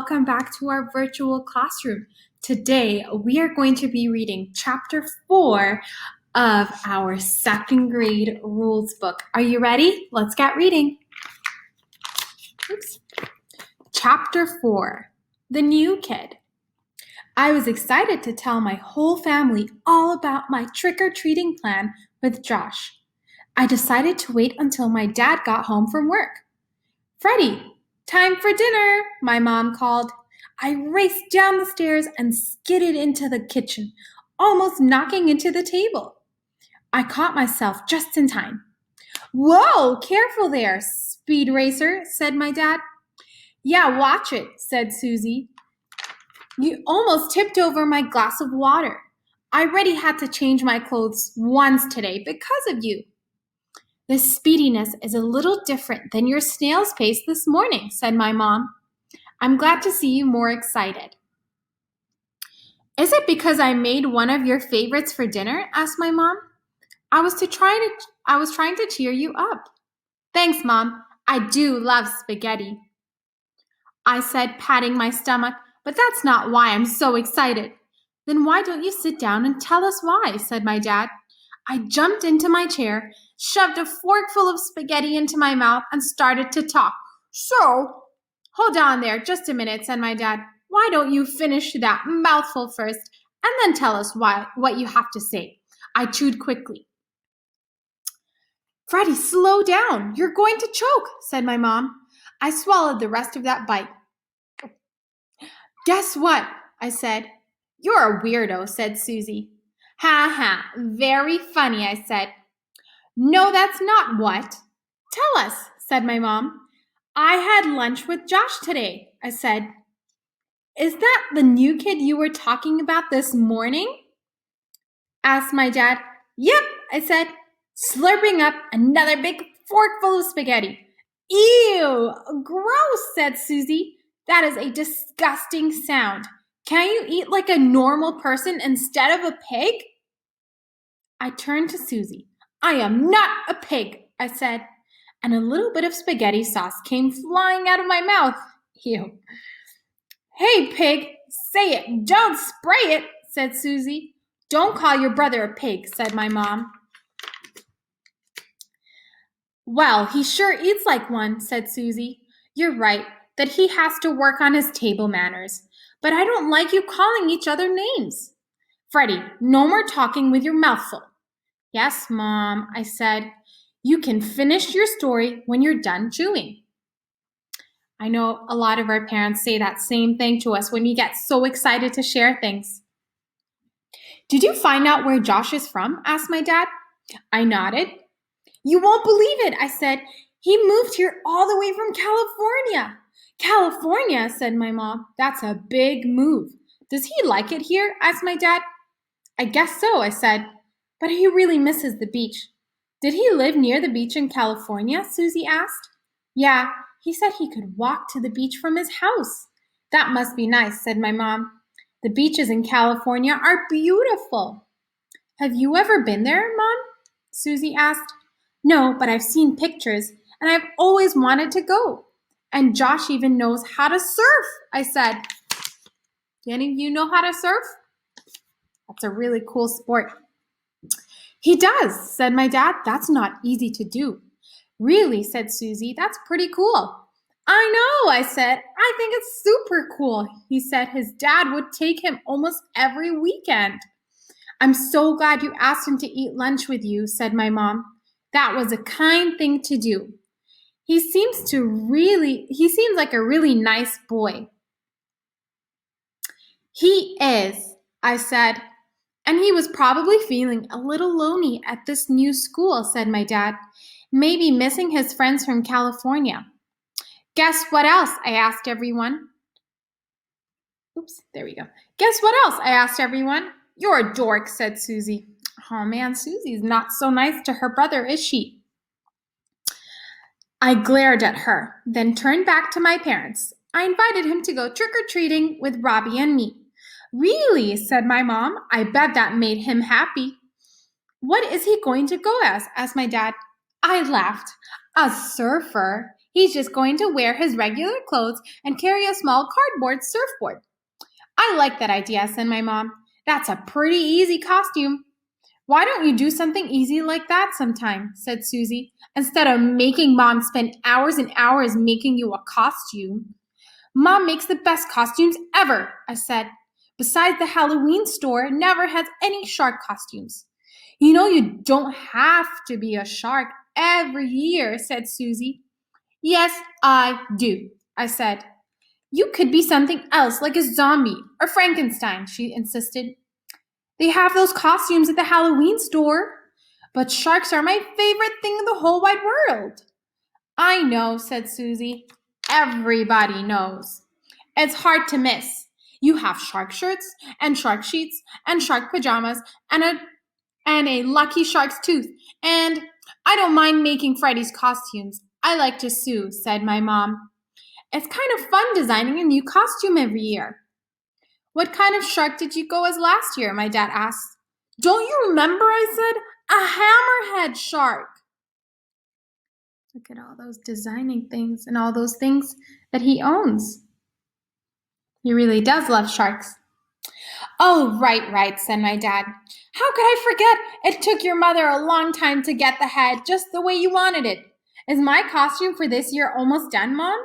welcome back to our virtual classroom. Today, we are going to be reading Chapter 4 of our second grade rules book. Are you ready? Let's get reading. Oops. Chapter 4, The New Kid. I was excited to tell my whole family all about my trick-or-treating plan with Josh. I decided to wait until my dad got home from work. "Freddie, time for dinner," my mom called. I raced down the stairs and skidded into the kitchen, almost knocking into the table. I caught myself just in time. "Whoa, careful there, speed racer," said my dad. "Yeah, watch it," said Susie. "You almost tipped over my glass of water. I already had to change my clothes once today because of you." "The speediness is a little different than your snail's pace this morning," said my mom. "I'm glad to see you more excited." "Is it because I made one of your favorites for dinner?" asked my mom. I was trying to cheer you up." "Thanks, Mom. I do love spaghetti," I said, patting my stomach, "but that's not why I'm so excited." "Then why don't you sit down and tell us why?" said my dad. I jumped into my chair, shoved a forkful of spaghetti into my mouth, and started to talk. "Hold on there, just a minute," said my dad. "Why don't you finish that mouthful first, and then tell us what you have to say?" I chewed quickly. "Freddie, slow down. You're going to choke," said my mom. I swallowed the rest of that bite. "Guess what?" I said. "You're a weirdo," said Susie. "Ha ha, very funny," I said. "No, that's not what." "Tell us," said my mom. "I had lunch with Josh today," I said. "Is that the new kid you were talking about this morning?" asked my dad. "Yep," I said, slurping up another big forkful of spaghetti. "Ew, gross," said Susie. "That is a disgusting sound. Can't you eat like a normal person instead of a pig?" I turned to Susie. "I am not a pig," I said, and a little bit of spaghetti sauce came flying out of my mouth. Ew. "Hey, pig, say it, don't spray it," said Susie. "Don't call your brother a pig," said my mom. "Well, he sure eats like one," said Susie. "You're right that he has to work on his table manners, but I don't like you calling each other names. Freddie, no more talking with your mouth full." "Yes, Mom," I said. "You can finish your story when you're done chewing." I know a lot of our parents say that same thing to us when we get so excited to share things. "Did you find out where Josh is from?" asked my dad. I nodded. "You won't believe it," I said. "He moved here all the way from California." "California," said my mom. "That's a big move. Does he like it here?" asked my dad. "I guess so," I said. "But he really misses the beach." "Did he live near the beach in California?" Susie asked. "Yeah, he said he could walk to the beach from his house." "That must be nice," said my mom. "The beaches in California are beautiful." "Have you ever been there, Mom?" Susie asked. "No, but I've seen pictures, and I've always wanted to go. And Josh even knows how to surf," I said. "Do any of you know how to surf?" "That's a really cool sport." "He does," said my dad. "That's not easy to do." "Really," said Susie. "That's pretty cool." "I know," I said. "I think it's super cool." He said his dad would take him almost every weekend. "I'm so glad you asked him to eat lunch with you," said my mom. "That was a kind thing to do. He seems like a really nice boy." "He is," I said. "And he was probably feeling a little lonely at this new school," said my dad. "Maybe missing his friends from California." "Guess what else?" I asked everyone. "Guess what else?" I asked everyone. "You're a dork," said Susie. Oh man, Susie's not so nice to her brother, is she? I glared at her, then turned back to my parents. I invited him to go trick-or-treating with Robbie and me. "Really?" said my mom. "I bet that made him happy." "What is he going to go as?" asked my dad. I laughed. "A surfer. He's just going to wear his regular clothes and carry a small cardboard surfboard. I like that idea, said my mom. That's a pretty easy costume. Why don't you do something easy like that sometime, said Susie, instead of making Mom spend hours and hours making you a costume. Mom makes the best costumes ever, I said. Besides, the Halloween store never has any shark costumes. You know you don't have to be a shark every year, said Susie. Yes, I do, I said. You could be something else, like a zombie or Frankenstein, she insisted. They have those costumes at the Halloween store. But sharks are my favorite thing in the whole wide world. I know, said Susie. Everybody knows. It's hard to miss. You have shark shirts and shark sheets and shark pajamas and a lucky shark's tooth. And I don't mind making Freddy's costumes. I like to sew, said my mom. It's kind of fun designing a new costume every year. What kind of shark did you go as last year? My dad asked. Don't you remember? I said. A hammerhead shark. Look at all those designing things and all those things that he owns. He really does love sharks. Oh, right, said my dad. How could I forget? It took your mother a long time to get the head just the way you wanted it. Is my costume for this year almost done, Mom?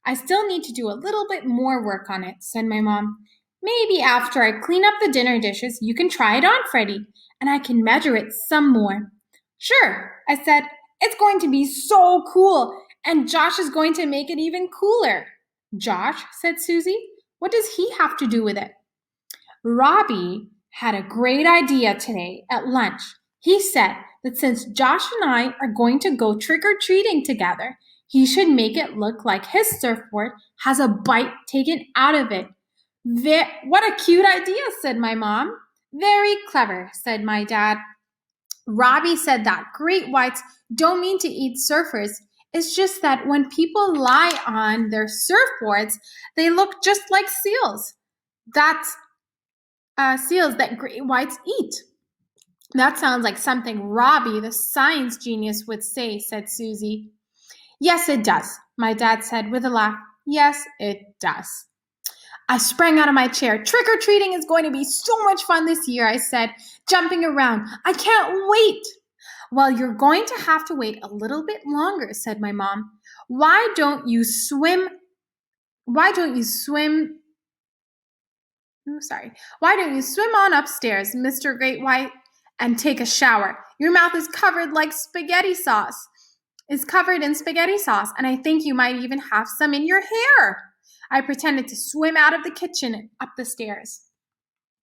I still need to do a little bit more work on it, said my mom. Maybe after I clean up the dinner dishes, you can try it on, Freddie, and I can measure it some more. Sure, I said. It's going to be so cool, and Josh is going to make it even cooler. Josh, said Susie. What does he have to do with it? Robbie had a great idea today at lunch. He said that since Josh and I are going to go trick-or-treating together, he should make it look like his surfboard has a bite taken out of it. What a cute idea, said my mom. Very clever, said my dad. Robbie said that great whites don't mean to eat surfers. It's just that when people lie on their surfboards, they look just like seals. That's seals that great whites eat. That sounds like something Robbie, the science genius, would say, said Susie. Yes, it does, my dad said with a laugh. Yes, it does. I sprang out of my chair. Trick-or-treating is going to be so much fun this year, I said, jumping around. I can't wait. Well, you're going to have to wait a little bit longer, said my mom. Why don't you swim on upstairs, Mr. Great White, and take a shower? Your mouth is covered in spaghetti sauce, and I think you might even have some in your hair. I pretended to swim out of the kitchen and up the stairs.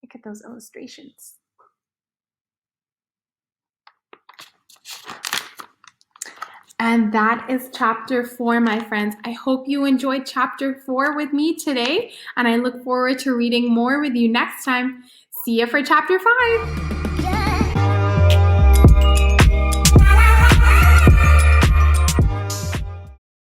Look at those illustrations. And that is chapter 4, my friends. I hope you enjoyed chapter 4 with me today, and I look forward to reading more with you next time. See you for chapter 5.